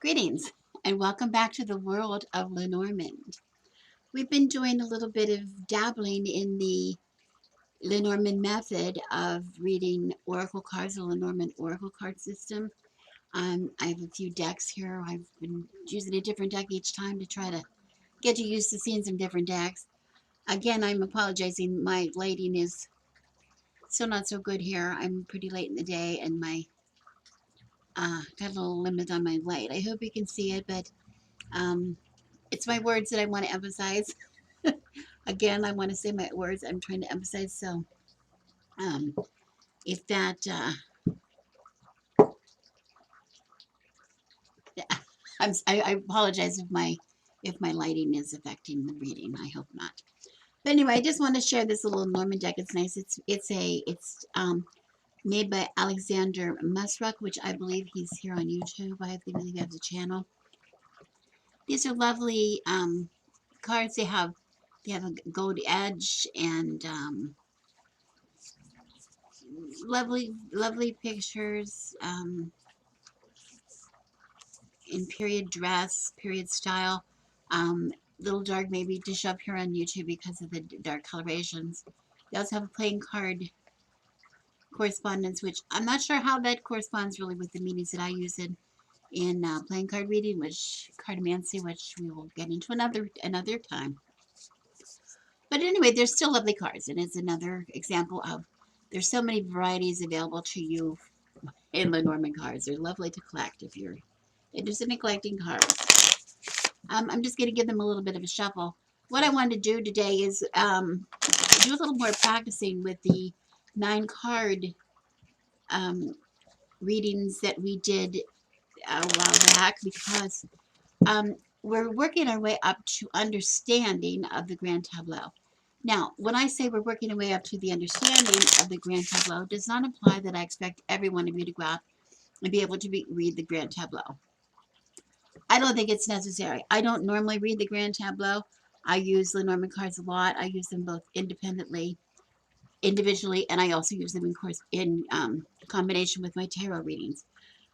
Greetings and welcome back to the world of Lenormand. We've been doing a little bit of dabbling in the Lenormand method of reading oracle cards, the Lenormand oracle card system. I have a few decks here. I've been using a different deck each time to try to get you used to seeing some different decks. Again, I'm apologizing. My lighting is still not so good here. I'm pretty late in the day and my got a little limit on my light. I hope you can see it, but um, it's my words that I want to emphasize. Again, I want to say my words I'm trying to emphasize. So, um, if that, I apologize if my lighting is affecting the reading. I hope not. But anyway, I just want to share this little Norman deck. It's nice. It's made by Alexander Musruck, which I believe he's here on YouTube. I believe he has a channel. These are lovely cards. They have a gold edge and lovely pictures in period dress, period style. Little dark maybe to show up here on YouTube because of the dark colorations. They also have a playing card correspondence, which I'm not sure how that corresponds really with the meanings that I use in playing card reading, which cartomancy, which we will get into another time. But anyway, there's still lovely cards, and it's another example of there's so many varieties available to you in Lenormand cards. They're lovely to collect if you're interested in collecting cards. I'm just going to give them a little bit of a shuffle. What I wanted to do today is do a little more practicing with the 9 card readings that we did a while back because we're working our way up to understanding of the Grand Tableau. Now, when I say we're working our way up to the understanding of the Grand Tableau, does not imply that I expect every one of you to go out and be able to read the Grand Tableau. I don't think it's necessary. I don't normally read the Grand Tableau. I use Lenormand cards a lot. I use them both individually, and I also use them in combination with my tarot readings,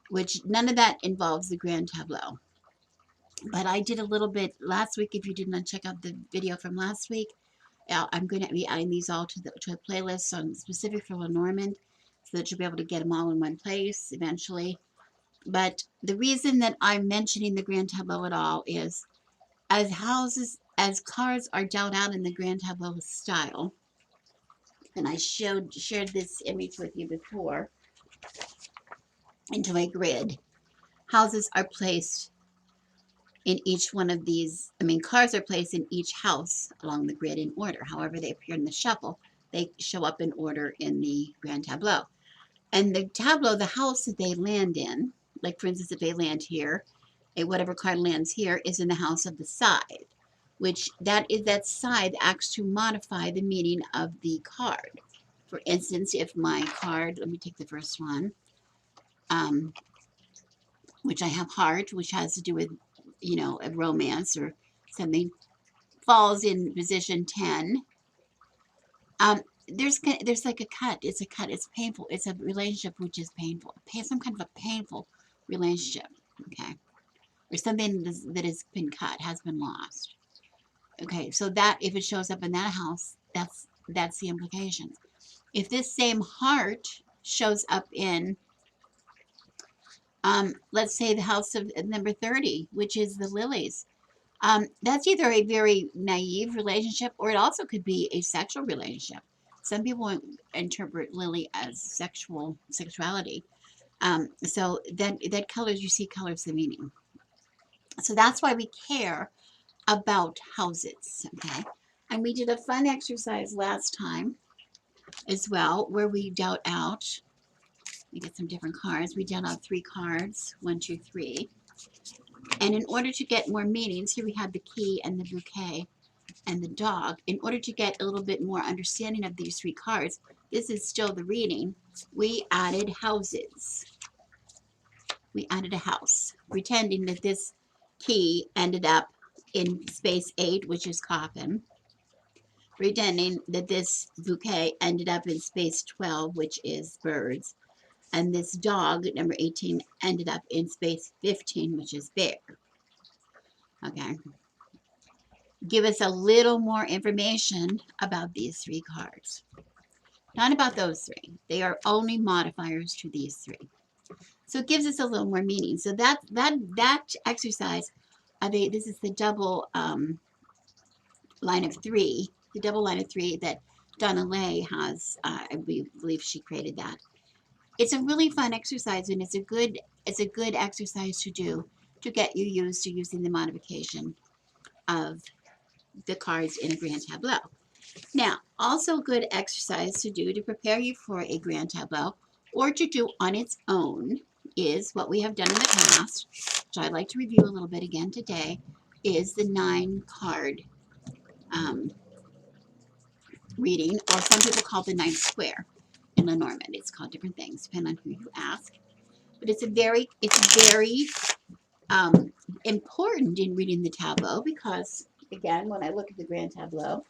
which none of that involves the Grand Tableau. But I did a little bit last week. If you did not check out the video from last week, I'm going to be adding these all to a playlist on specific for Lenormand, so that you'll be able to get them all in one place eventually. But the reason that I'm mentioning the Grand Tableau at all is as cards are dealt out in the Grand Tableau style, and I shared this image with you before, into a grid, houses are placed in each one of these, cards are placed in each house along the grid in order. However they appear in the shuffle, they show up in order in the Grand Tableau. And the tableau, the house that they land in, like for instance, if they land here, whatever card lands here is in the house of the side, which that side acts to modify the meaning of the card. For instance, if my card, let me take the first one, which I have heart, which has to do with, a romance or something, falls in position 10. There's like a cut. It's a cut. It's painful. It's a relationship which is painful. Some kind of a painful relationship. Okay. Or something that has been cut, has been lost. Okay, so that if it shows up in that house, that's the implications. If this same heart shows up in, let's say the house of number 30, which is the lilies, that's either a very naive relationship or it also could be a sexual relationship. Some people interpret lily as sexuality. So that colors, you see colors the meaning. So that's why we care about houses, okay? And we did a fun exercise last time as well, where we dealt out, we get some different cards. We dealt out 3 cards, 1, 2, 3. And in order to get more meanings, here we have the key and the bouquet and the dog. In order to get a little bit more understanding of these 3 cards, this is still the reading, we added houses. We added a house, pretending that this key ended up in space 8, which is coffin, pretending that this bouquet ended up in space 12, which is birds, And this dog, number 18, ended up in space 15, which is bear. Okay. Give us a little more information about these three cards. Not about those three. They are only modifiers to these three. So it gives us a little more meaning. So that exercise, this is the double line of three, the double line of three that Donna Lay has. I believe she created that. It's a really fun exercise, and it's a good exercise to do to get you used to using the modification of the cards in a grand tableau. Now, also good exercise to do to prepare you for a grand tableau or to do on its own is what we have done in the past, which I'd like to review a little bit again today, is the 9-card reading, or some people call it the 9 square in Lenormand. It's called different things depending on who you ask. But it's very important in reading the tableau because, again, when I look at the grand tableau,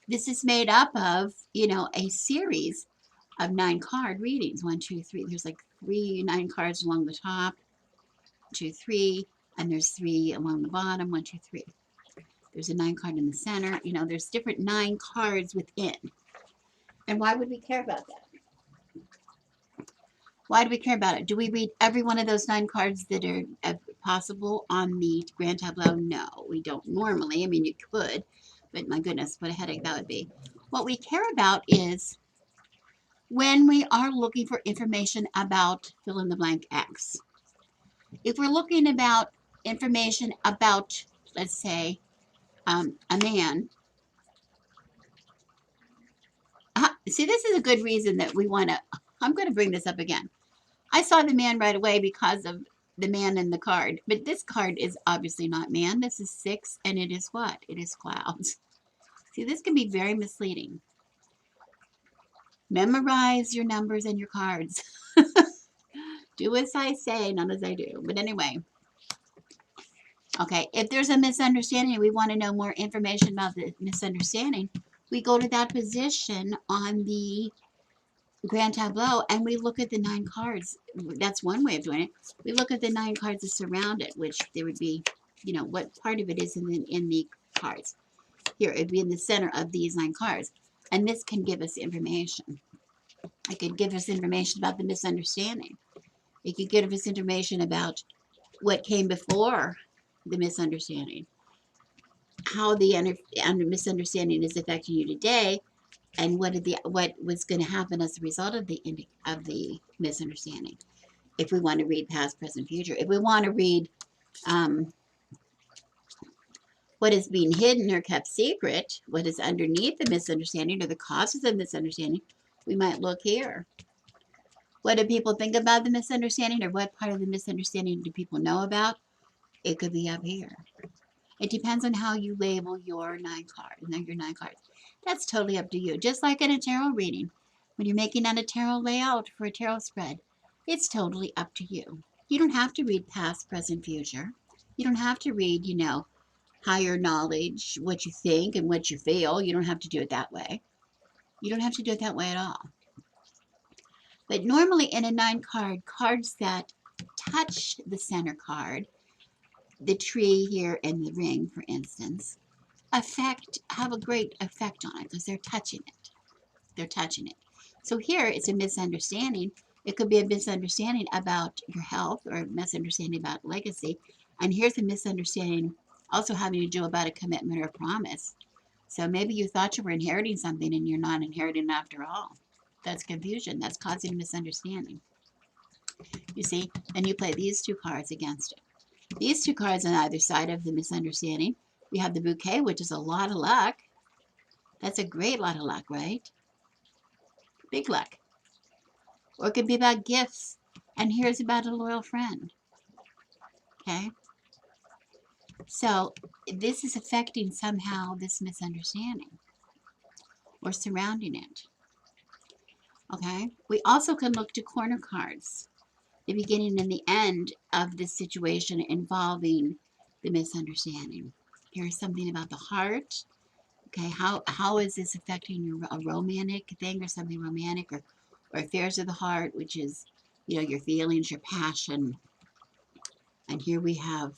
this is made up of, a series of 9-card readings. 1, 2, 3. There's like 3 9 cards along the top, 2, 3, and there's 3 along the bottom. 1, 2, 3. There's a 9 card in the center. There's different 9 cards within. And why would we care about that? Why do we care about it? Do we read every one of those 9 cards that are possible on the grand tableau? No, we don't normally. I mean, you could, but my goodness, what a headache that would be. What we care about is when we are looking for information about fill in the blank X. If we're looking about information about, let's say, a man. See, this is a good reason that we want to, I'm going to bring this up again. I saw the man right away because of the man in the card. But this card is obviously not man. This is 6, and it is what? It is clouds. See, this can be very misleading. Memorize your numbers and your cards. Do as I say, not as I do. But anyway. Okay, if there's a misunderstanding, we want to know more information about the misunderstanding, we go to that position on the grand tableau and we look at the 9 cards. That's one way of doing it. We look at the 9 cards that surround it, which there would be, what part of it is in the cards. Here, it'd be in the center of these 9 cards. And this can give us information. It could give us information about the misunderstanding. It could give us information about what came before the misunderstanding, how the misunderstanding is affecting you today, and what was going to happen as a result of the misunderstanding. If we want to read past, present, future, if we want to read what is being hidden or kept secret, what is underneath the misunderstanding or the causes of misunderstanding, we might look here. What do people think about the misunderstanding, or what part of the misunderstanding do people know about? It could be up here. It depends on how you label your 9 cards. That's totally up to you. Just like in a tarot reading, when you're making out a tarot layout for a tarot spread, it's totally up to you. You don't have to read past, present, future. You don't have to read, higher knowledge, what you think and what you feel. You don't have to do it that way. You don't have to do it that way at all. But normally in a 9-card, cards that touch the center card, the tree here and the ring, for instance, have a great effect on it because they're touching it. They're touching it. So here it's a misunderstanding. It could be a misunderstanding about your health or a misunderstanding about legacy. And here's a misunderstanding also having to do about a commitment or a promise. So maybe you thought you were inheriting something and you're not inheriting after all. That's confusion. That's causing a misunderstanding. You see? And you play these 2 cards against it. These 2 cards on either side of the misunderstanding. We have the bouquet, which is a lot of luck. That's a great lot of luck, right? Big luck. Or it could be about gifts. And here's about a loyal friend. Okay? So this is affecting somehow this misunderstanding or surrounding it. Okay? We also can look to corner cards, the beginning and the end of the situation involving the misunderstanding. Here's something about the heart. Okay, how is this affecting your a romantic thing or something romantic, or affairs of the heart, which is, your feelings, your passion. And here we have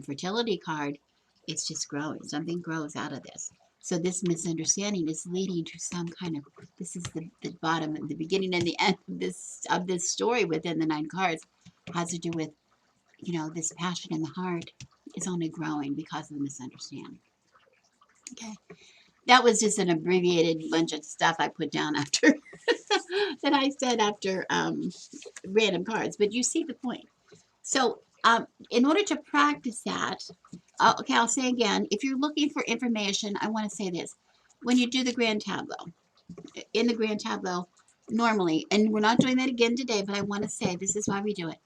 fertility card. It's just growing. Something grows out of this. So this misunderstanding is leading to some kind of, this is the bottom, the beginning and the end of this story within the 9 cards, has to do with, this passion in the heart is only growing because of the misunderstanding. Okay. That was just an abbreviated bunch of stuff I put down after that I said after random cards, but you see the point. So in order to practice that, okay, I'll say again, if you're looking for information, I want to say this. When you do the grand tableau, in the grand tableau, normally, and we're not doing that again today, but I want to say this is why we do it.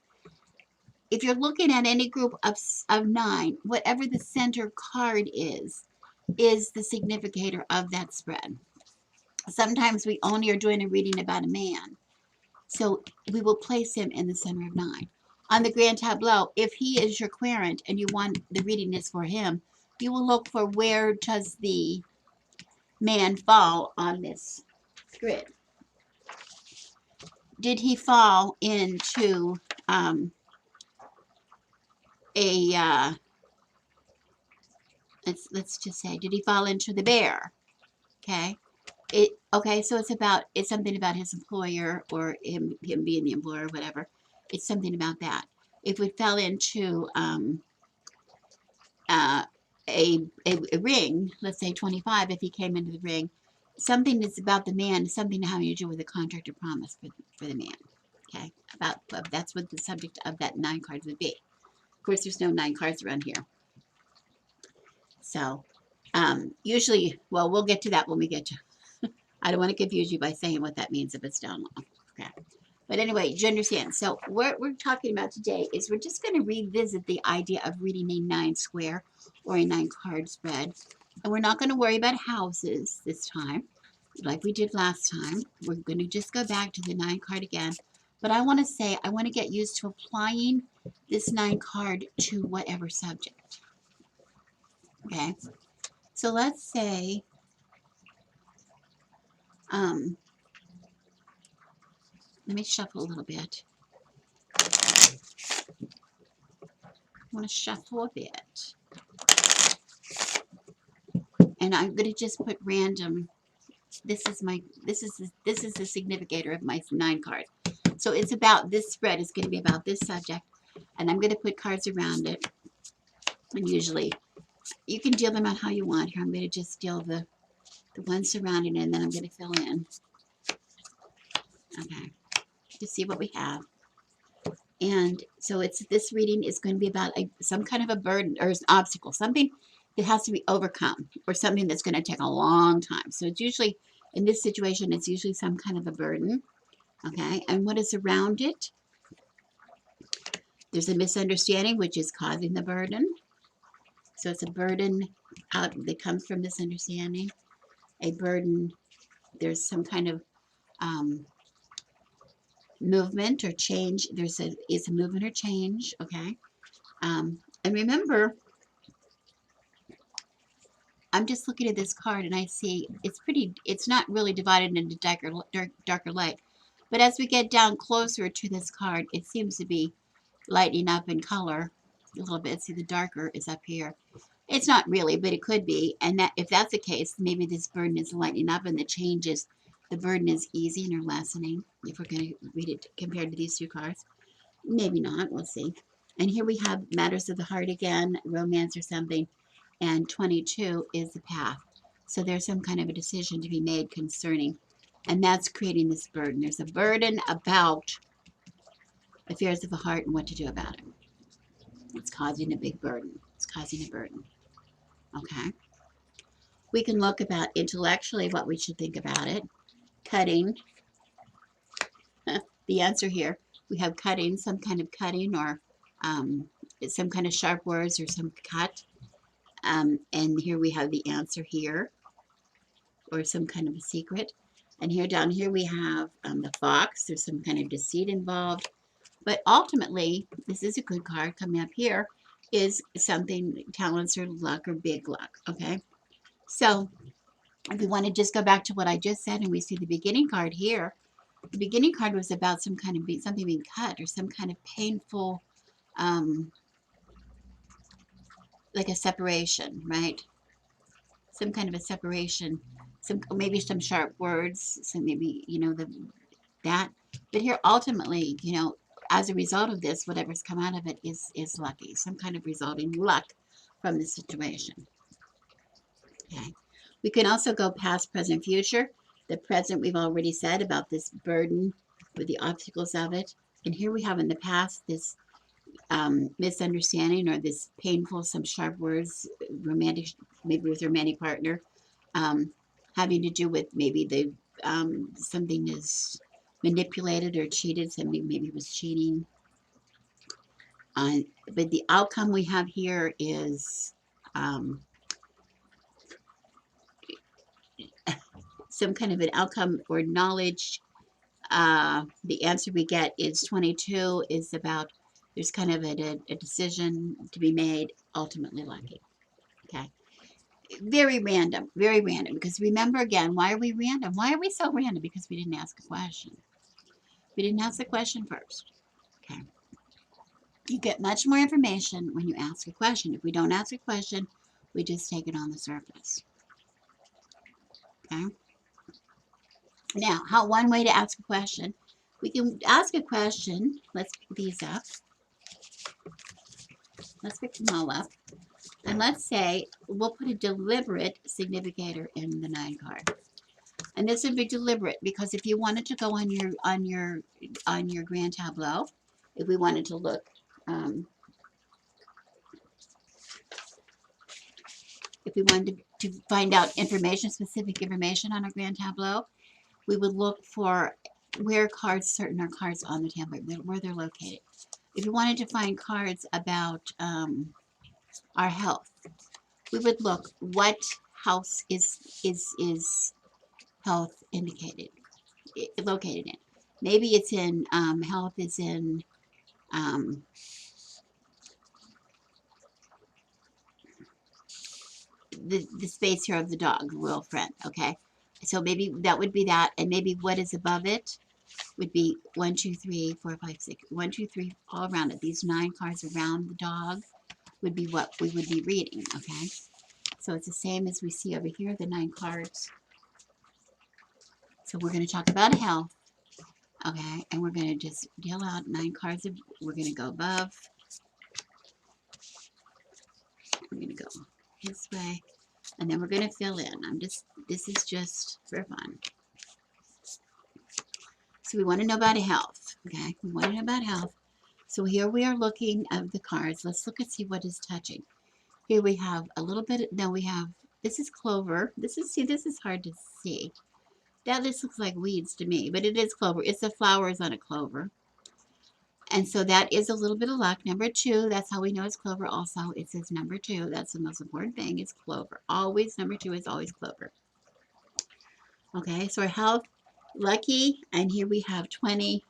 If you're looking at any group of 9, whatever the center card is the significator of that spread. Sometimes we only are doing a reading about a man, so we will place him in the center of 9. On the grand tableau, if he is your querent and you want the reading is for him, you will look for where does the man fall on this grid. Did he fall into let's just say, did he fall into the bear? Okay. So it's something about his employer, or him being the employer, whatever. It's something about that. If we fell into a ring, let's say 25, if he came into the ring, something that's about the man, something having to do with a contract or promise for the man. Okay, that's what the subject of that 9 cards would be. Of course, there's no 9 cards around here. So usually, well, we'll get to that when we get to. I don't want to confuse you by saying what that means if it's down low. Okay. But anyway, you understand. So what we're talking about today is we're just going to revisit the idea of reading a 9 square or a 9 card spread. And we're not going to worry about houses this time, like we did last time. We're going to just go back to the 9 card again. But I want to get used to applying this 9 card to whatever subject. Okay. So let's say, let me shuffle a little bit. I want to shuffle a bit. And I'm going to just put random. This is the significator of my 9 card. So it's about this spread is going to be about this subject, and I'm going to put cards around it. And usually, you can deal them out how you want. Here, I'm going to just deal the one surrounding it, and then I'm going to fill in. Okay, to see what we have. And so this reading is going to be about some kind of a burden or an obstacle, something that has to be overcome, or something that's going to take a long time. So it's usually, in this situation, it's usually some kind of a burden. Okay, and what is around it? There's a misunderstanding, which is causing the burden. So it's a burden out that comes from misunderstanding. A burden, there's some kind of movement or change. It's a movement or change, okay? And remember, I'm just looking at this card and I see it's not really divided into darker light. But as we get down closer to this card, it seems to be lightening up in color a little bit. See, the darker is up here. It's not really, but it could be. And that if that's the case, maybe this burden is lightening up and the burden is easing or lessening, if we're going to read it compared to these 2 cards. Maybe not. We'll see. And here we have matters of the heart again, romance or something. And 22 is the path. So there's some kind of a decision to be made concerning. And that's creating this burden. There's a burden about affairs of the heart and what to do about it. It's causing a big burden. It's causing a burden. Okay. We can look about intellectually what we should think about it. Cutting. The answer here, we have cutting, some kind of cutting, or some kind of sharp words or some cut. And here we have the answer here, or some kind of a secret. And here down here we have the fox. There's some kind of deceit involved. But ultimately, this is a good card. Coming up here is something, talents or luck or big luck. Okay. So if we want to just go back to what I just said, and we see the beginning card here, The beginning card was about some kind of something being cut or some kind of painful, um, like a separation, right? Some kind of a separation, some maybe some sharp words, some maybe that. But here, ultimately, as a result of this, whatever's come out of it is lucky, some kind of resulting luck from the situation. Okay. We can also go past, present, future. The present, we've already said about this burden with the obstacles of it. And here we have in the past this misunderstanding or this painful, some sharp words, romantic, maybe with a romantic partner, um, having to do with maybe the something is manipulated or cheated. Somebody maybe was cheating. But the outcome we have here is um, some kind of an outcome or knowledge. The answer we get is 22 is about there's kind of a decision to be made, ultimately lucky. Okay. Very random. Because remember again, why are we random? Why are we so random? Because we didn't ask a question. We didn't ask the question first. Okay. You get much more information when you ask a question. If we don't ask a question, we just take it on the surface. Okay. Now, how one way to ask a question, we can ask a question. Let's pick these up. Let's pick them all up. And let's say we'll put a deliberate significator in the 9 card. And this would be deliberate because if you wanted to go on your grand tableau, if we wanted to look, if we wanted to find out information, specific information on a grand tableau, we would look for where cards, certain are cards on the tableau, where they're located. If you wanted to find cards about our health, we would look what house is health indicated, located in. Maybe it's in health is in um, the space here of the dog, royal friend. Okay, so maybe that would be that, and maybe what is above it would be 1, 2, 3, 4, 5, 6. 1, 2, 3, all around it. These 9 cards around the dog would be what we would be reading. Okay, so it's the same as we see over here, the 9 cards. So we're going to talk about health. Okay, and we're going to just deal out 9 cards. We're going to go above. We're going to go this way. And then we're going to fill in. This is just for fun. So we want to know about health. Okay, we want to know about health. So here we are looking at the cards. Let's look and see what is touching. Here we have a little bit. Now we have, this is clover. This is hard to see. That just looks like weeds to me, but it is clover. It's the flowers on a clover. And so that is a little bit of luck. Number 2, that's how we know it's clover also. It says number 2. That's the most important thing. It's clover. Always, number 2 is always clover. Okay, so our health, lucky. And here we have 20,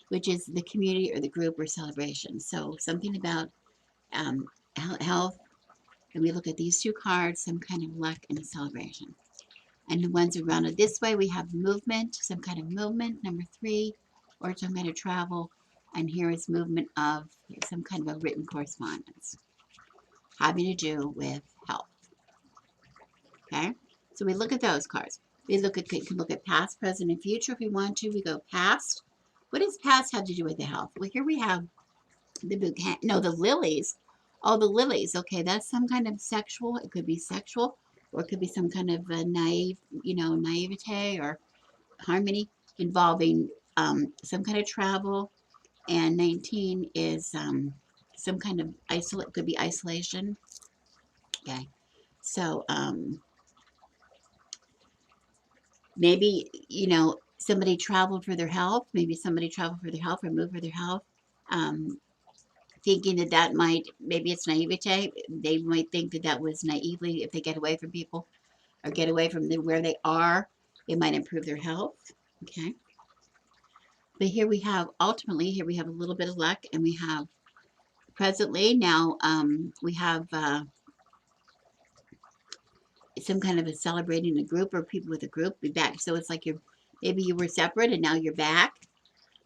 which is the community or the group or celebration. So something about health. And we look at these 2 cards, some kind of luck and a celebration. And the ones around it this way, we have movement, some kind of movement, number 3, or some kind of travel. And here is movement of some kind of a written correspondence having to do with health. Okay, so we look at those cards. We can look at past, present, and future if we want to. We go past. What does past have to do with the health? Well, here we have the bouquet. No, the lilies. Oh, the lilies. Okay, that's some kind of sexual. It could be sexual, or it could be some kind of naivete or harmony involving some kind of travel. And 19 is some kind of isolate. Could be isolation. Okay, so maybe somebody traveled for their health. Maybe somebody traveled for their health or moved for their health. Um, Thinking that maybe it's naivete. They might think that was naively, if they get away from people or get away from where they are, it might improve their health. Okay. But here we have, ultimately, here we have a little bit of luck, and we have presently now, we have some kind of a celebrating a group or people with a group be back. So it's like you're Maybe you were separate and now you're back.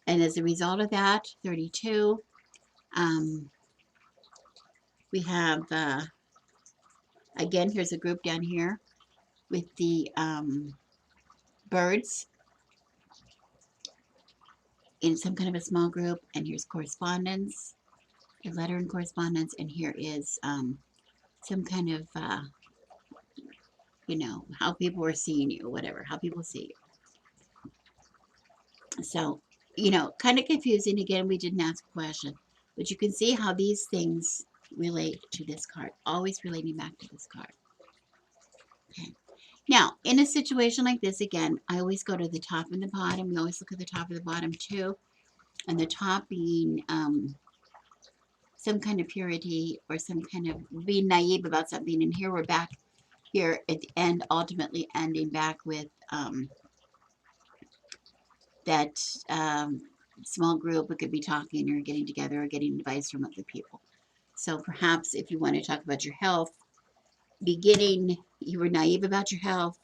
And as a result of that, 32. We have, again, here's a group down here with the birds in some kind of a small group. And here's correspondence, a letter and correspondence. And here is some kind of, how people are seeing you, whatever, how people see you. So, kind of confusing. Again, we didn't ask a question. But you can see how these things relate to this card, always relating back to this card. Okay. Now, in a situation like this, again, I always go to the top and the bottom. We always look at the top and the bottom too. And the top being some kind of purity or some kind of being naive about something. And here we're back here at the end, ultimately ending back with that small group. It could be talking or getting together or getting advice from other people. So perhaps if you want to talk about your health, beginning, you were naive about your health,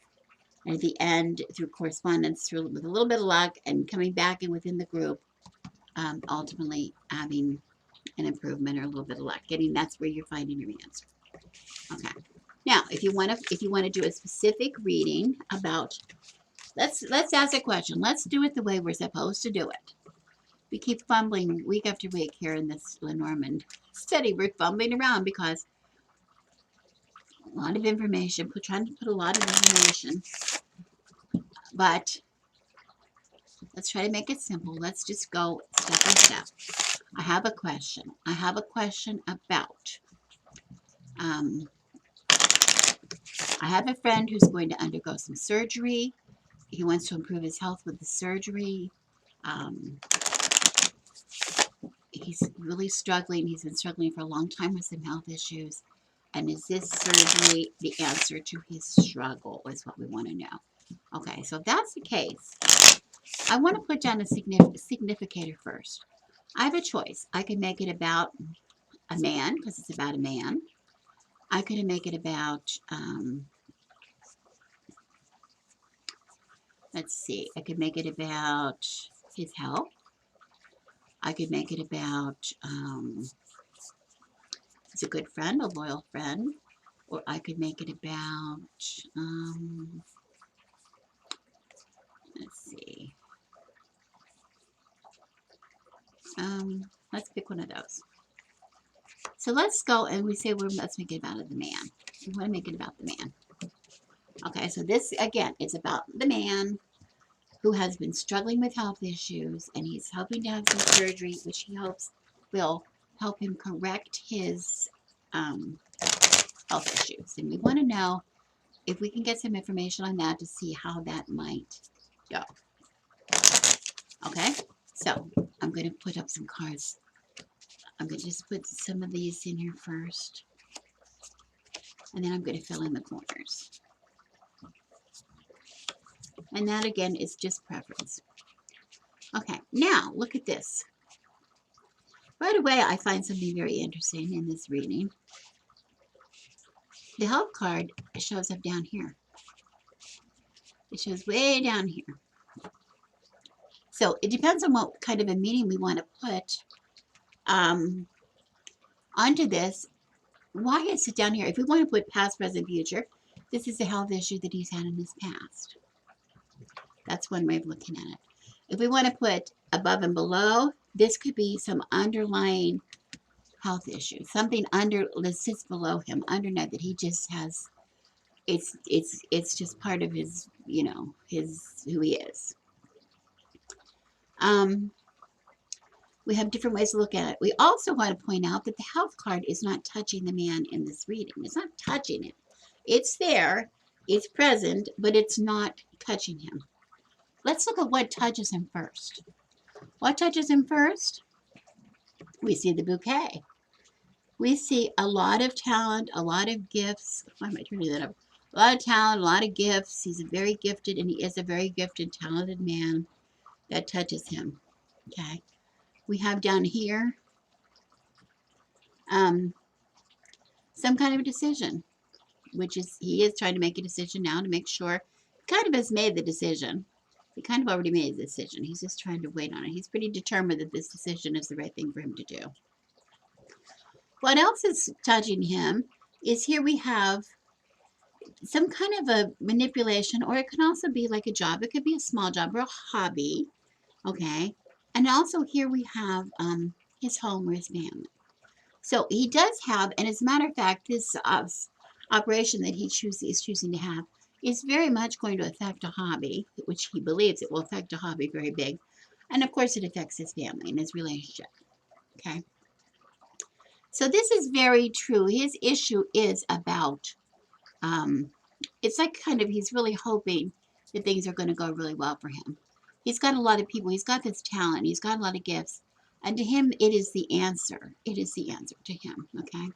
and at the end, through correspondence, with a little bit of luck and coming back in within the group, ultimately having an improvement or a little bit of luck. That's where you're finding your answer. Okay. Now, if you want to do a specific reading about, let's ask a question. Let's do it the way we're supposed to do it. We keep fumbling week after week here in this Lenormand study. We're fumbling around because a lot of information, trying to put a lot of information, but let's try to make it simple. Let's just go step by step. I have a question. I have a question about, I have a friend who's going to undergo some surgery. He wants to improve his health with the surgery. He's really struggling. He's been struggling for a long time with some health issues. And is this surgery the answer to his struggle is what we want to know. Okay, so if that's the case, I want to put down a significator first. I have a choice. I can make it about a man, because it's about a man. I could make it about, let's see, I could make it about his health. I could make it about, he's a good friend, a loyal friend. Or I could make it about, let's see. Let's pick one of those. So let's go and we say, let's make it about the man. We want to make it about the man. Okay, so this, again, is about the man who has been struggling with health issues, and he's hoping to have some surgery, which he hopes will help him correct his health issues. And we want to know if we can get some information on that to see how that might go. Okay, so I'm going to put up some cards. I'm going to just put some of these in here first, and then I'm going to fill in the corners. And that, again, is just preference. Okay, now look at this. Right away, I find something very interesting in this reading. The health card shows up down here. It shows way down here. So it depends on what kind of a meaning we want to put onto this. Why is it down here? If we want to put past, present, future, this is a health issue that he's had in his past. That's one way of looking at it. If we want to put above and below, this could be some underlying health issue, something that sits below him, underneath, that he just has. It's just part of his, who he is. We have different ways to look at it. We also want to point out that the health card is not touching the man in this reading. It's not touching him. It's there, it's present, but it's not touching him. Let's look at what touches him first. What touches him first? We see the bouquet. We see a lot of talent, a lot of gifts. Why am I turning that up? A lot of talent, a lot of gifts. He's a very gifted, and he is a very gifted, talented man. That touches him. Okay. We have down here some kind of a decision, which is he is trying to make a decision now to make sure, kind of has made the decision. He kind of already made a decision. He's just trying to wait on it. He's pretty determined that this decision is the right thing for him to do. What else is touching him is here we have some kind of a manipulation, or it can also be like a job. It could be a small job or a hobby, okay? And also here we have his home or his family. So he does have, and as a matter of fact, this operation that he is choosing to have is very much going to affect a hobby, which he believes it will affect a hobby very big. And of course, it affects his family and his relationship. Okay. So this is very true. His issue is about, it's like kind of, he's really hoping that things are going to go really well for him. He's got a lot of people. He's got this talent. He's got a lot of gifts. And to him, it is the answer. It is the answer to him. Okay.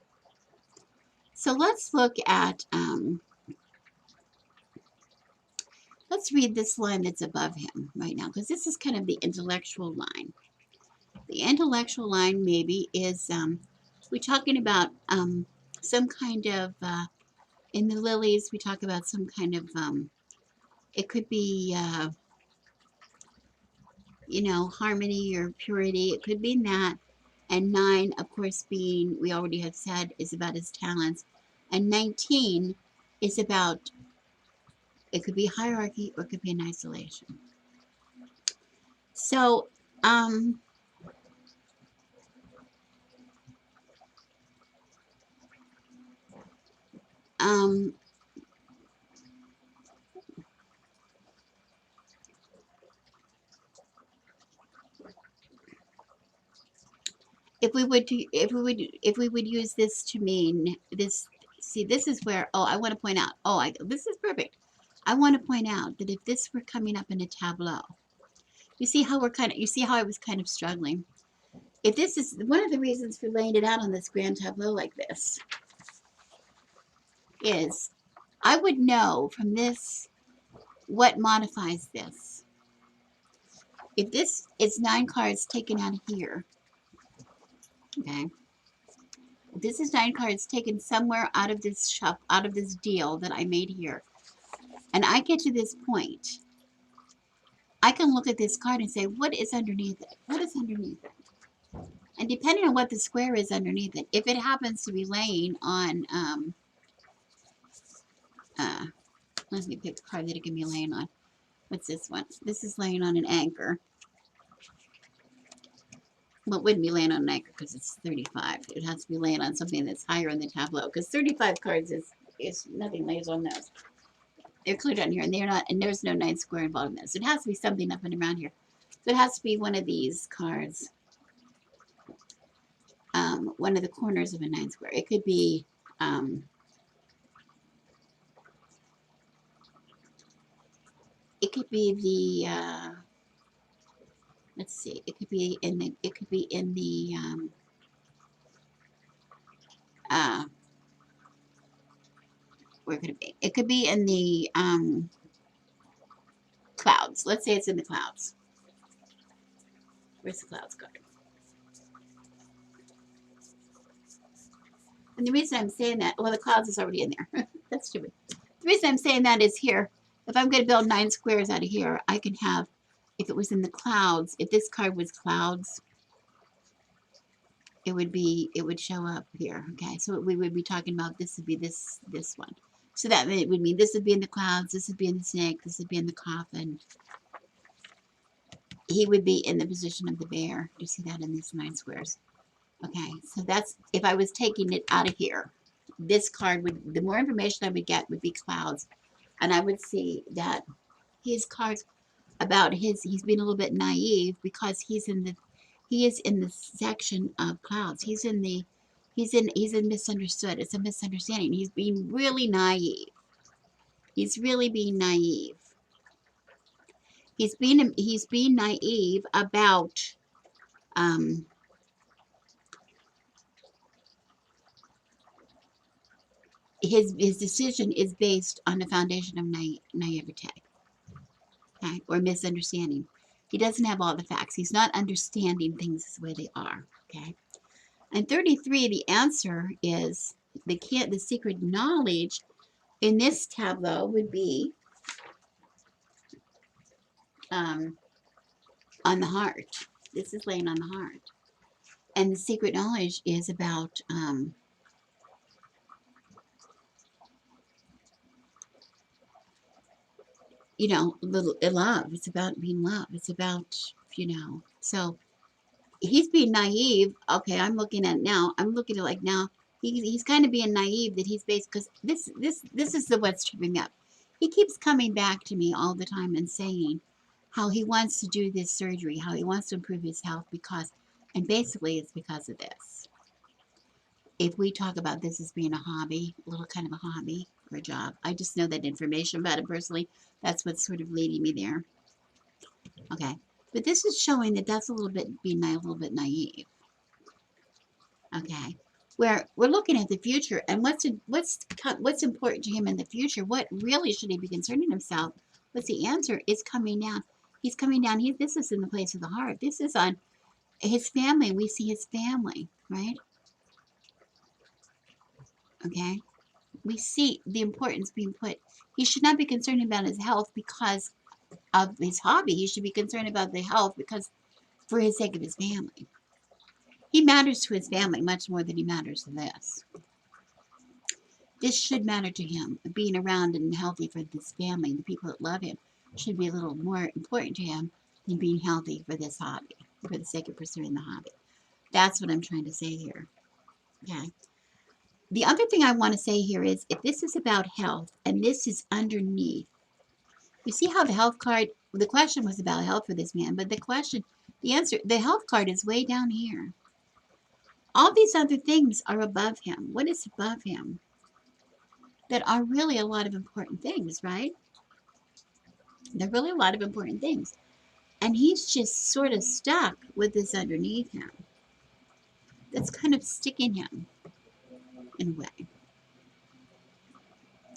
So let's look at, let's read this line that's above him right now, because this is kind of the intellectual line. The intellectual line maybe is, we're talking about some kind of, in the lilies, we talk about some kind of, it could be, you know, harmony or purity. It could be that. And 9, of course, being, we already have said, is about his talents. And 19 is about, it could be hierarchy or it could be an isolation. So, if we would use this to mean this, see, this is where, oh, I want to point out, oh, this is perfect. I want to point out that if this were coming up in a tableau, you see how you see how I was kind of struggling. If this is one of the reasons for laying it out on this grand tableau like this, is I would know from this what modifies this. If this is 9 cards taken out of here, okay, if this is 9 cards taken somewhere out of this shop, out of this deal that I made here, and I get to this point, I can look at this card and say, what is underneath it? What is underneath it? And depending on what the square is underneath it, if it happens to be laying on, let me pick the card that it can be laying on. What's this one? This is laying on an anchor. Well, it wouldn't be laying on an anchor because it's 35. It has to be laying on something that's higher in the tableau, because 35 cards is nothing lays on those. They're clear down here, and they're not, and there's no 9 square involved in this. So it has to be something up and around here. So it has to be one of these cards, one of the corners of a 9 square. It could be, it could be the, let's see, it could be in the, where could it be? It could be in the clouds. Let's say it's in the clouds. Where's the clouds card? And the reason I'm saying that, well, the clouds is already in there. That's stupid. The reason I'm saying that is here, if I'm going to build 9 squares out of here, I can have, if it was in the clouds, if this card was clouds, it would show up here. Okay, so we would be talking about, this would be this one. So that it would mean this would be in the clouds, this would be in the snake, this would be in the coffin. He would be in the position of the bear. You see that in these 9 squares? Okay, so that's, if I was taking it out of here, this card would, the more information I would get would be clouds. And I would see that his cards about he's being a little bit naive because he is in the section of clouds. He's in misunderstood. It's a misunderstanding. He's being really naive. He's really being naive. He's being naive about his decision is based on the foundation of naivete, okay, or misunderstanding. He doesn't have all the facts. He's not understanding things the way they are, okay. And 33, the answer is the secret knowledge in this tableau would be um, on the heart. This is laying on the heart. And the secret knowledge is about, love. It's about being loved. It's about, so he's being naive. Okay, I'm looking at now. I'm looking at like now. He's kind of being naive that he's based because this is the what's tripping me up. He keeps coming back to me all the time and saying how he wants to do this surgery, how he wants to improve his health because, and basically it's because of this. If we talk about this as being a hobby, a little kind of a hobby or a job, I just know that information about it personally. That's what's sort of leading me there. Okay, but this is showing that that's a little bit being a little bit naive. Okay, where we're looking at the future and what's important to him in the future. What really should he be concerning himself? What's the answer? It's coming down. He's coming down. This is in the place of the heart. This is on his family. We see his family, right? Okay, we see the importance being put. He should not be concerned about his health because of his hobby. He should be concerned about the health because for his sake of his family. He matters to his family much more than he matters to this. This should matter to him. Being around and healthy for this family, the people that love him, should be a little more important to him than being healthy for this hobby, for the sake of pursuing the hobby. That's what I'm trying to say here. Okay. The other thing I want to say here is if this is about health and this is underneath, you see how the health card, the question was about health for this man, but the answer, the health card is way down here. All these other things are above him. What is above him? That are really a lot of important things, right? They're really a lot of important things. And he's just sort of stuck with this underneath him. That's kind of sticking him in a way.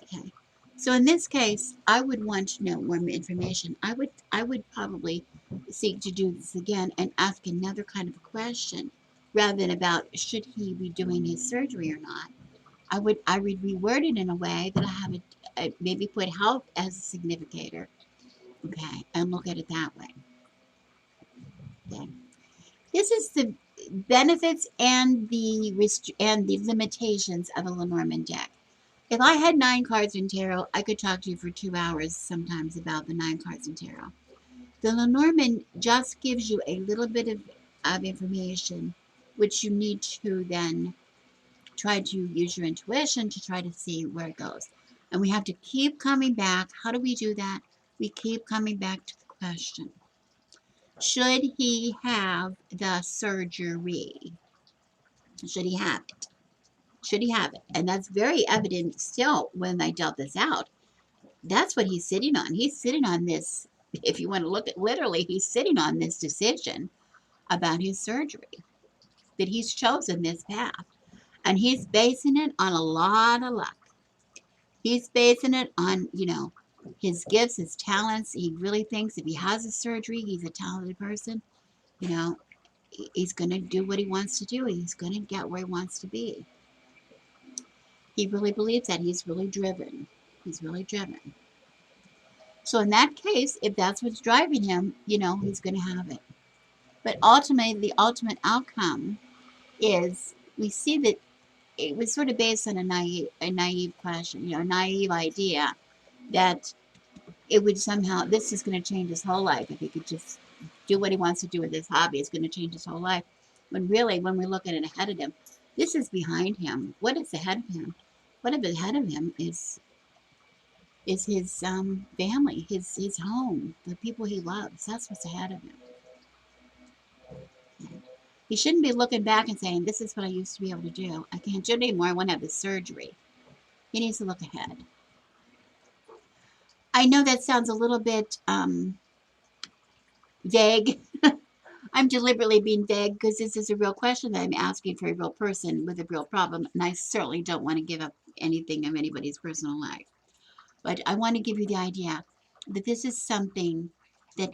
Okay. So in this case, I would want to know more information. I would probably seek to do this again and ask another kind of question rather than about should he be doing his surgery or not. I would reword it in a way that I maybe put health as a significator, okay, and look at it that way. Okay. This is the benefits and the limitations of a Lenormand deck. If I had 9 cards in tarot, I could talk to you for 2 hours sometimes about the 9 cards in tarot. The Lenormand just gives you a little bit of information, which you need to then try to use your intuition to try to see where it goes. And we have to keep coming back. How do we do that? We keep coming back to the question. Should he have the surgery? Should he have it? Should he have it? And that's very evident still when I dealt this out. That's what he's sitting on. He's sitting on this, if you want to look at literally, he's sitting on this decision about his surgery, that he's chosen this path. And he's basing it on a lot of luck. He's basing it on, his gifts, his talents. He really thinks if he has a surgery, he's a talented person. You know, he's going to do what he wants to do. He's going to get where he wants to be. He really believes that. He's really driven. He's really driven. So in that case, if that's what's driving him, he's going to have it. But ultimately, the ultimate outcome is we see that it was sort of based on a naive question, a naive idea that it would somehow, this is going to change his whole life. If he could just do what he wants to do with his hobby, it's going to change his whole life. When really, when we look at it ahead of him, this is behind him. What is ahead of him? What is ahead of him is his family, his home, the people he loves. That's what's ahead of him. He shouldn't be looking back and saying, this is what I used to be able to do. I can't do it anymore. I want to have this surgery. He needs to look ahead. I know that sounds a little bit vague. I'm deliberately being vague because this is a real question that I'm asking for a real person with a real problem, and I certainly don't want to give up anything of anybody's personal life. But I want to give you the idea that this is something that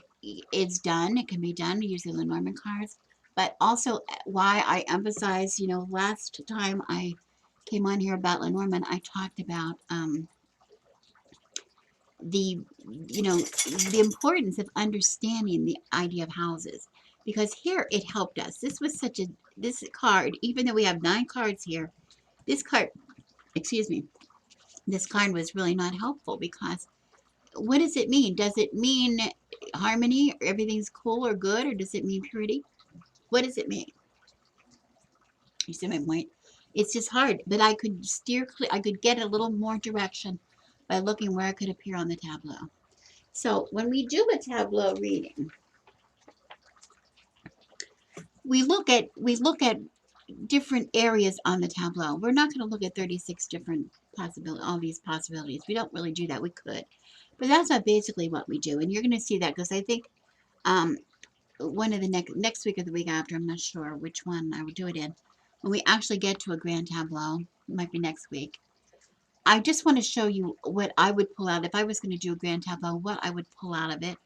is done. It can be done using the Lenormand cards, but also why I emphasize, last time I came on here about Lenormand, I talked about the, you know, the importance of understanding the idea of houses, because here it helped us. This was such a, this card, even though we have 9 cards here, this card, excuse me, this card was really not helpful, because what does it mean? Does it mean harmony, or everything's cool or good, or does it mean purity? What does it mean? You see my point? It's just hard, but I could steer clear, I could get a little more direction by looking where it could appear on the tableau. So when we do a tableau reading, we look at different areas on the tableau. We're not going to look at 36 different possibilities, all these possibilities. We don't really do that. We could, but that's not basically what we do. And you're going to see that, because I think um, one of the next week or the week after, I'm not sure which one I would do it in, when we actually get to a grand tableau, it might be next week. I just want to show you what I would pull out if I was going to do a grand tableau, what I would pull out of it,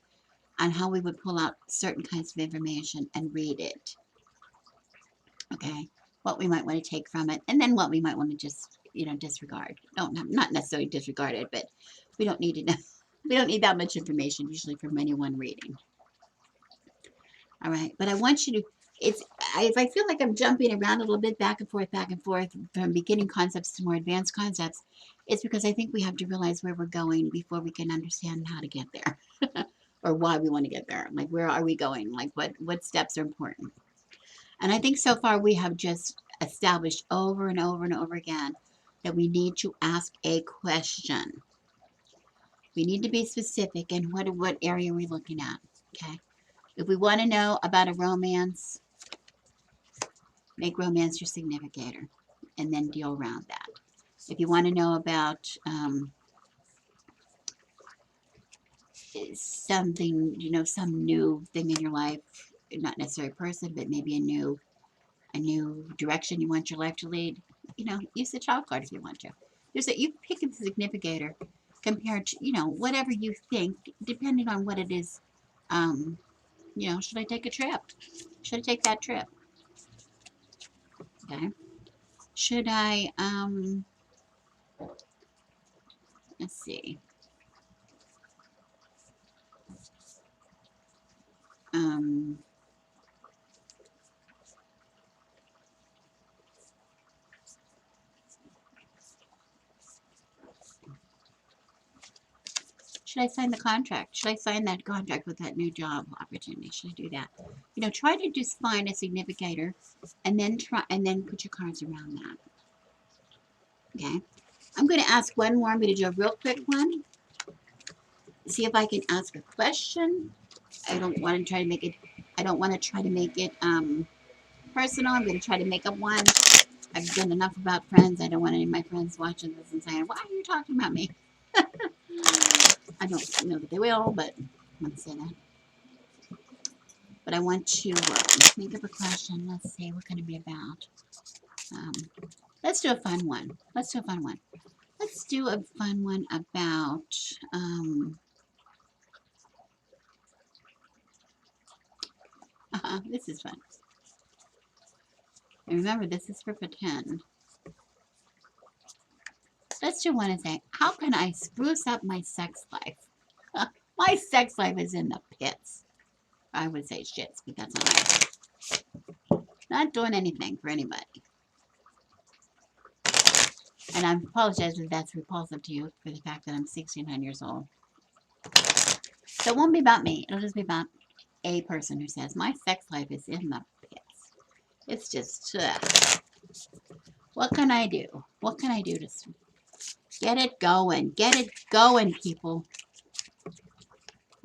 and how we would pull out certain kinds of information and read it. Okay, what we might want to take from it, and then what we might want to just, you know, disregard. Not necessarily disregard it, but we don't need to know. We don't need that much information usually from any one reading. All right, but I want you to, if I feel like I'm jumping around a little bit back and forth from beginning concepts to more advanced concepts, it's because I think we have to realize where we're going before we can understand how to get there or why we want to get there. Like, where are we going? Like, what steps are important? And I think so far we have just established over and over and over again that we need to ask a question. We need to be specific in what area we're looking at. Okay. If we want to know about a romance, make romance your significator and then deal around that. If you want to know about something, you know, some new thing in your life, not necessarily a person, but maybe a new direction you want your life to lead, you know, use the child card if you want to. You pick a significator compared to, you know, whatever you think, depending on what it is. You know, should I take a trip? Should I take that trip? Okay. Should I, let's see. Um, should I sign the contract? Should I sign that contract with that new job opportunity? Should I do that? You know, try to just find a significator and then put your cards around that. Okay. I'm going to ask one more. I'm going to do a real quick one. See if I can ask a question. I don't want to try to make it, personal. I'm going to try to make up one. I've done enough about friends. I don't want any of my friends watching this and saying, why are you talking about me? I don't know that they will, but let's say that. But I want to make up a question. Let's see, what can it be about? Let's do a fun one. Let's do a fun one. Let's do a fun one about, this is fun. And remember, this is for pretend. Let's do one and say, how can I spruce up my sex life? My sex life is in the pits. I would say shits, but that's not right. Not doing anything for anybody. And I apologize if that's repulsive to you for the fact that I'm 69 years old. So it won't be about me. It'll just be about a person who says, my sex life is in the pits. It's just, what can I do? What can I do to get it going? Get it going, people.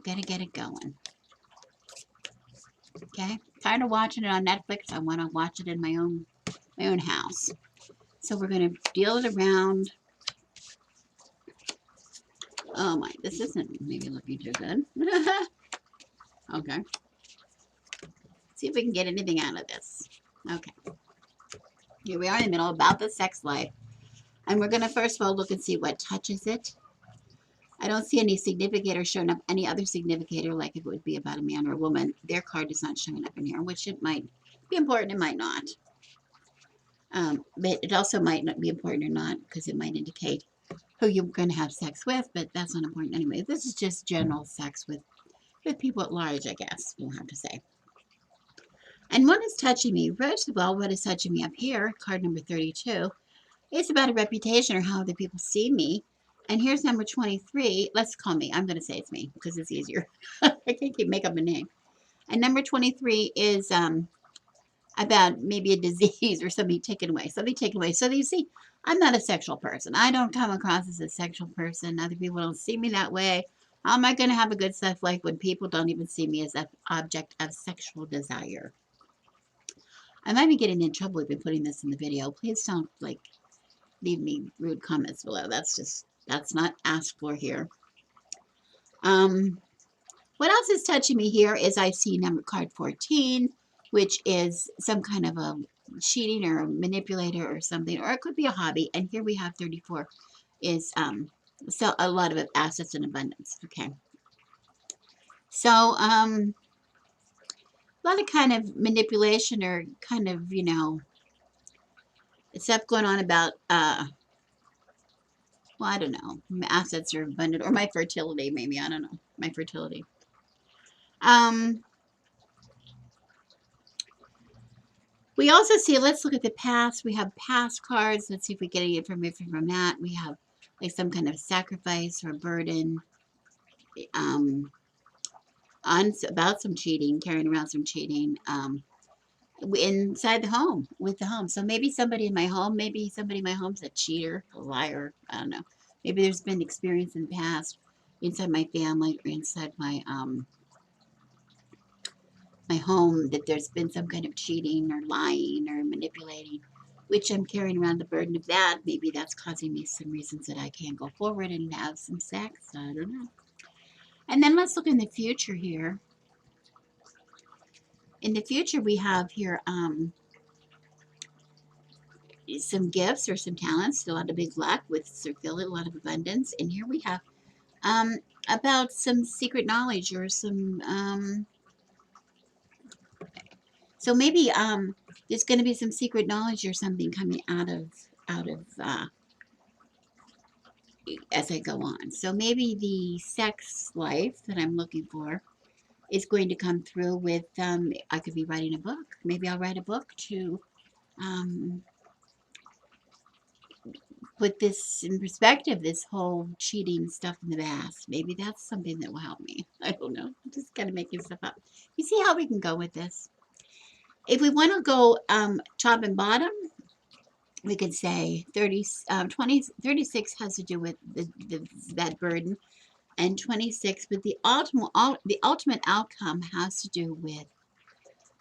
Gotta get it going. Okay? Tired of watching it on Netflix. I want to watch it in my own house. So we're going to deal it around. Oh my, this isn't maybe looking too good. Okay. See if we can get anything out of this. Okay. Here we are in the middle about the sex life. And we're going to first of all look and see what touches it. I don't see any significator showing up, any other significator like it would be about a man or a woman. Their card is not showing up in here, which it might be important, it might not. But it also might not be important or not, because it might indicate who you're going to have sex with, but that's not important anyway. This is just general sex with people at large, I guess we'll have to say. And what is touching me? First of all, what is touching me up here, card number 32, is about a reputation or how other people see me. And here's number 23. Let's call me. I'm going to say it's me because it's easier. I can't keep make up a name. And number 23 is about maybe a disease or something taken away. Something taken away. So you see, I'm not a sexual person. I don't come across as a sexual person. Other people don't see me that way. How am I going to have a good sex life when people don't even see me as an object of sexual desire? I might be getting in trouble with putting this in the video. Please don't leave me rude comments below. That's not asked for here. What else is touching me here is I see number card 14, which is some kind of a cheating or a manipulator or something, or it could be a hobby. And here we have 34 is so a lot of assets in abundance. Okay. So a lot of kind of manipulation or kind of, stuff going on about well, I don't know. My assets are abundant or my fertility, maybe. I don't know. My fertility. We also see, let's look at the past. We have past cards. Let's see if we get any information from that. We have like some kind of sacrifice or burden about some cheating, carrying around some cheating inside the home, with the home. So maybe somebody in my home, maybe somebody in my home's a cheater, a liar. I don't know. Maybe there's been experience in the past inside my family or inside my home that there's been some kind of cheating or lying or manipulating, which I'm carrying around the burden of that. Maybe that's causing me some reasons that I can't go forward and have some sex. I don't know. And then let's look in the future here. In the future, we have here some gifts or some talents, a lot of big luck with circular, a lot of abundance. And here we have about some secret knowledge or some so maybe there's going to be some secret knowledge or something coming out of as I go on. So maybe the sex life that I'm looking for is going to come through with I could be writing a book. Maybe I'll write a book to put this in perspective, this whole cheating stuff in the past. Maybe that's something that will help me. I don't know. I'm just kind of making stuff up. You see how we can go with this? If we want to go top and bottom, we could say 36 has to do with that burden, and 26, but the ultimate outcome has to do with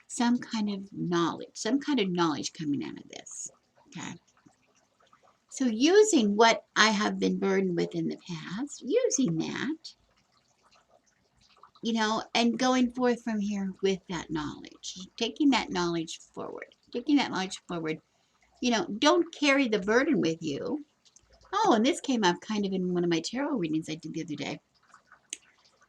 some kind of knowledge coming out of this. Okay. So using what I have been burdened with in the past, using that, and going forth from here with that knowledge, taking that knowledge forward, don't carry the burden with you. Oh, and this came up kind of in one of my tarot readings I did the other day.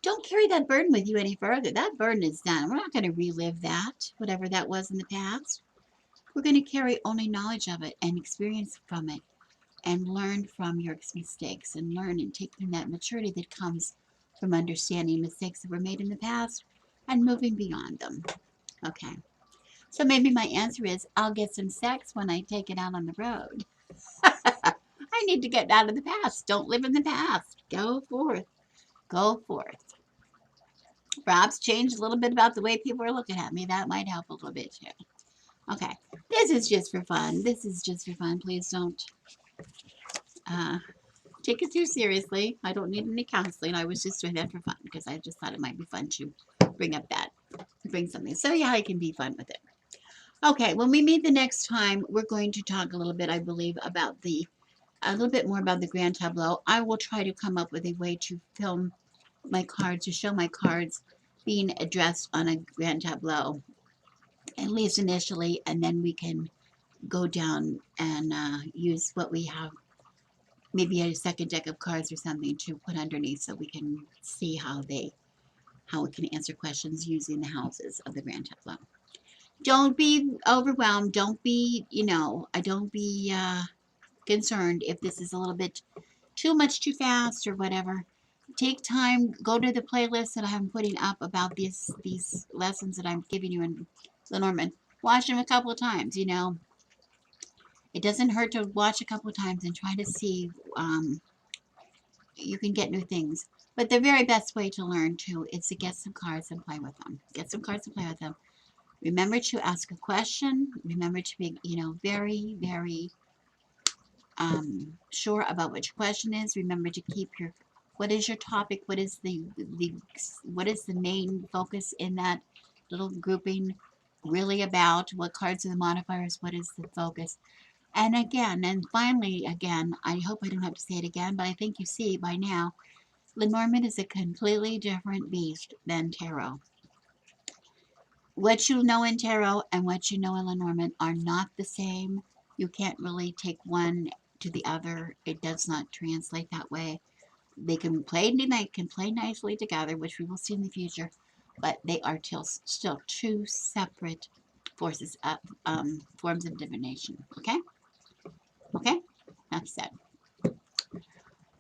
Don't carry that burden with you any further. That burden is done. We're not going to relive that, whatever that was in the past. We're going to carry only knowledge of it and experience from it and learn from your mistakes and learn and taking that maturity that comes from understanding mistakes that were made in the past and moving beyond them. Okay. So maybe my answer is I'll get some sex when I take it out on the road. I need to get out of the past. Don't live in the past. Go forth. Go forth. Perhaps change a little bit about the way people are looking at me. That might help a little bit too. Okay. This is just for fun. Please don't take it too seriously. I don't need any counseling. I was just doing that for fun because I just thought it might be fun to bring something. So yeah, I can be fun with it. Okay, when we meet the next time, we're going to talk a little bit, I believe, about a little bit more about the Grand Tableau. I will try to come up with a way to film my cards, to show my cards being addressed on a Grand Tableau, at least initially, and then we can go down and use what we have, maybe a second deck of cards or something to put underneath so we can see how we can answer questions using the houses of the Grand Tableau. Don't be overwhelmed. Don't be, don't be concerned if this is a little bit too much too fast or whatever, take time, go to the playlist that I'm putting up about these lessons that I'm giving you in Lenormand. Watch them a couple of times, you know. It doesn't hurt to watch a couple of times and try to see, you can get new things. But the very best way to learn too is to get some cards and play with them. Get some cards and play with them. Remember to ask a question. Remember to be, you know, very, very sure about what your question is. Remember to keep your, what is your topic? What is what is the main focus in that little grouping really about? What cards are the modifiers? What is the focus? And again, and finally, again, I hope I don't have to say it again, but I think you see by now, Lenormand is a completely different beast than tarot. What you know in tarot and what you know in Lenormand are not the same. You can't really take one to the other. It does not translate that way. They can play nicely together, which we will see in the future, but they are still two separate forces of forms of divination. Okay? Okay? That's said.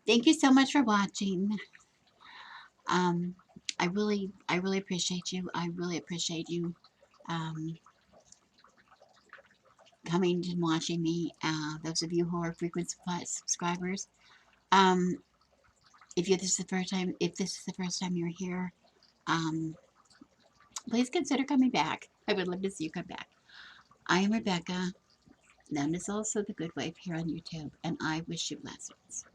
Thank you so much for watching. Um, I really appreciate you. I really appreciate you um, coming and watching me. Those of you who are frequent subscribers, um, if this is the first time you're here, um, please consider coming back. I would love to see you come back. I am Rebecca, known as also the Good Wife here on YouTube, and I wish you blessings.